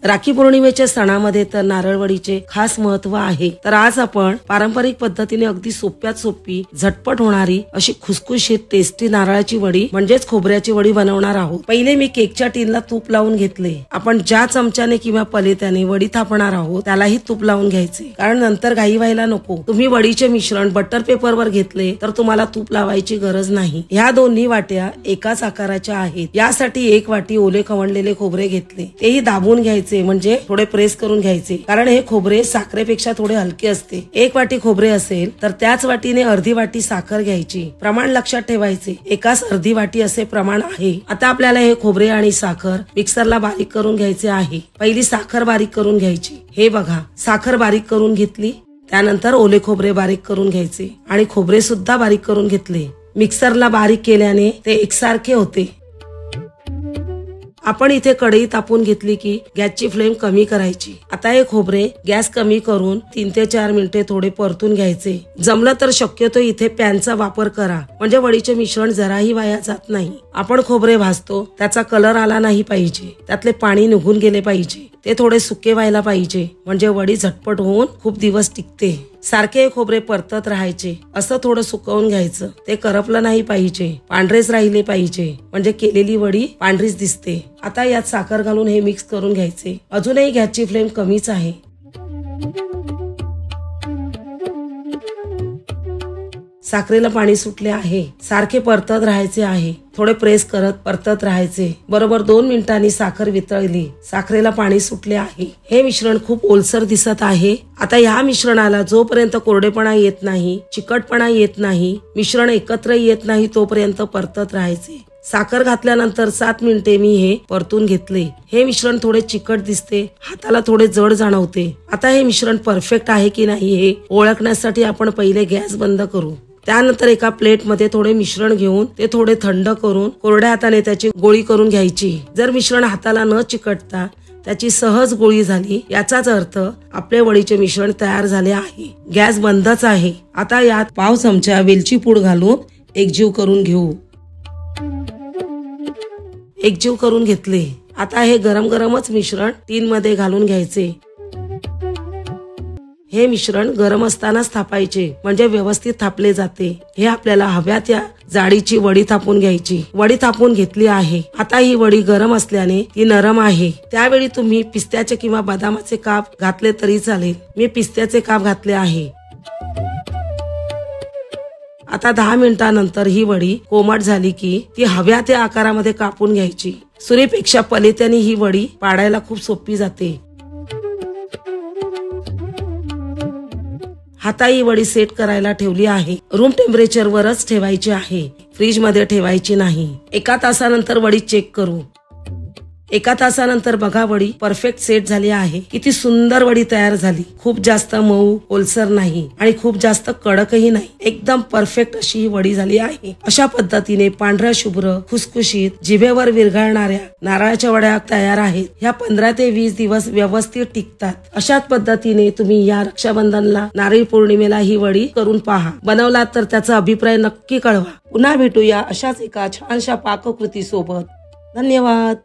राखी पौर्णिमेच्या सणामध्ये तर नारळवडीचे खास महत्व आहे। तर आज आपण पारंपरिक पद्धतीने अगदी सोप्यात सोपी झटपट होणारी अशी खुसखुशीत टेस्टी नारळाची वडी म्हणजेच खोबऱ्याची वडी बनवणार आहोत। पहिले मी केकच्या टीनला तूप लावून घेतले। आपण ज्या चमच्याने किंवा पलेत्याने वडी थापणार आहोत त्यालाही तूप लावून घ्यायचे, कारण नंतर घाई व्हायला नको। तुम्ही वडीचे मिश्रण बटर पेपरवर घेतले तर तुम्हाला तूप लावायची गरज नाही। ह्या दोन्ही वाट्या एकाच आकाराच्या आहेत। यासाठी एक वाटी ओले खवणलेले खोबरे घेतले, तेही दाबून घ्यायचे, म्हणजे थोडे प्रेस करून घ्यायचे, कारण हे खोबरे साखरेपेक्षा थोडे हलके असते। एक वाटी खोबरे असेल तर त्याच वाटीने अर्धी वाटी साखर घ्यायची। प्रमाण लक्षात ठेवायचे, एकाच अर्धी वाटी असे प्रमाण आहे। आता आपल्याला हे खोबरे आणि साखर मिक्सरला बारीक करून घ्यायचे आहे। पहिली साखर बारीक करून घ्यायची। हे बघा, साखर बारीक करून घेतली। त्यानंतर ओले खोबरे बारीक करून घ्यायचे आणि खोबरे सुद्धा बारीक करून घेतले। मिक्सरला बारीक केल्याने ते एकसारखे होते। आपण इथे कढई तापून घेतली की गॅसची फ्लेम कमी करायची। आता हे खोबरे गॅस कमी करून 3 ते 4 मिनिटे थोडे परतून घ्यायचे। जमलं तर शक्यतो इथे पॅनचा वापर करा, म्हणजे वडीचे मिश्रण जराही वाया जात नाही। आपण खोबरे भाजतो त्याचा कलर आला नाही पाहिजे, त्यातले पाणी निघून गेले पाहिजे, ते थोडे सुके व्हायला पाहिजे, म्हणजे वडी झटपट होऊन खूप दिवस टिकते। सारखे खोबरे परतत राहायचे, असं थोडं सुकवून घ्यायचं। ते करपलं नाही पाहिजे, पांढरेच राहिले पाहिजे, म्हणजे केलेली वडी पांढरीच दिसते। आता यात साखर घालून हे मिक्स करून घ्यायचे। अजूनही गॅसची फ्लेम कमीच आहे। साखरेला पाणी सुटले आहे, सारखे परतत राहायचे आहे। थोडे प्रेस करत परतत राहायचे। बरोबर 2 मिनिटांनी साखर वितळली, साखरेला पाणी सुटले आहे। हे मिश्रण खूप ओलसर दिसत आहे। आता या मिश्रणाला जोपर्यंत कोरडेपणा येत नाही, चिकटपणा येत नाही, मिश्रण एकत्र येत नाही, तोपर्यंत परतत राहायचे। साखर घातल्यानंतर 7 मिनिटे मी हे परतून घेतले। हे मिश्रण थोडे चिकट दिसते, हाताला थोडे जड जाणवते। आता हे मिश्रण परफेक्ट आहे की नाही हे ओळखण्यासाठी आपण पहिले गॅस बंद करू। त्यानंतर एका प्लेट मध्ये थोडे मिश्रण घेऊन ते थोडे थंड करून कोरड्या हाताने त्याची गोळी करून घ्यायची। जर मिश्रण हाताला न चिकटता त्याची सहज गोळी झाली, याचाच अर्थ आपले वडीचे मिश्रण तयार झाले आहे। गॅस बंदच आहे। आता यात पाव चमचा वेलची पूड घालून एकजीव करून घेऊ। एकजीव करून घेतले। आता हे गरम गरमच मिश्रण टीन मध्ये घालून घ्यायचे। हे मिश्रण गरम असतानाच थापायचे, म्हणजे व्यवस्थित थापले जाते। हे आपल्याला हव्या त्या जाडीची वडी थापून घ्यायची। वडी थापून घेतली आहे। आता ही वडी गरम असल्याने ती नरम आहे। त्यावेळी तुम्ही पिस्त्याचे किंवा बदामाचे काप घातले तरी चालेल। मी पिस्त्याचे काप घातले आहे। आता 10 मिनिटांनंतर ही वडी कोमट झाली की ती हव्या त्या आकारामध्ये कापून घ्यायची। सुरीपेक्षा पलेत्याने ही वडी पाडायला खूप सोपी जाते। आता ही वडी सेट करायला ठेवली आहे। रूम टेम्परेचर वरच ठेवायची आहे, फ्रीज मध्ये ठेवायची नाही। 1 तासानंतर वडी चेक करू। 1 तासानंतर बघा, वडी परफेक्ट सेट झाली आहे। किती सुंदर वडी तयार झाली। खूप जास्त मऊ ओलसर नाही आणि खूप जास्त कडकही नाही, एकदम परफेक्ट अशी ही वडी झाली आहे। अशा पद्धतीने पांढऱ्या शुभ्र खुसखुशीत जिभेवर विरघळणाऱ्या नारळाच्या वड्या तयार आहेत। ह्या 15 ते 20 दिवस व्यवस्थित टिकतात। अशाच पद्धतीने तुम्ही या रक्षाबंधनला नारळी पौर्णिमेला ही वडी करून पहा। बनवलात तर त्याचा अभिप्राय नक्की कळवा। पुन्हा भेटूया अशाच एका छानशा पाककृती सोबत। धन्यवाद।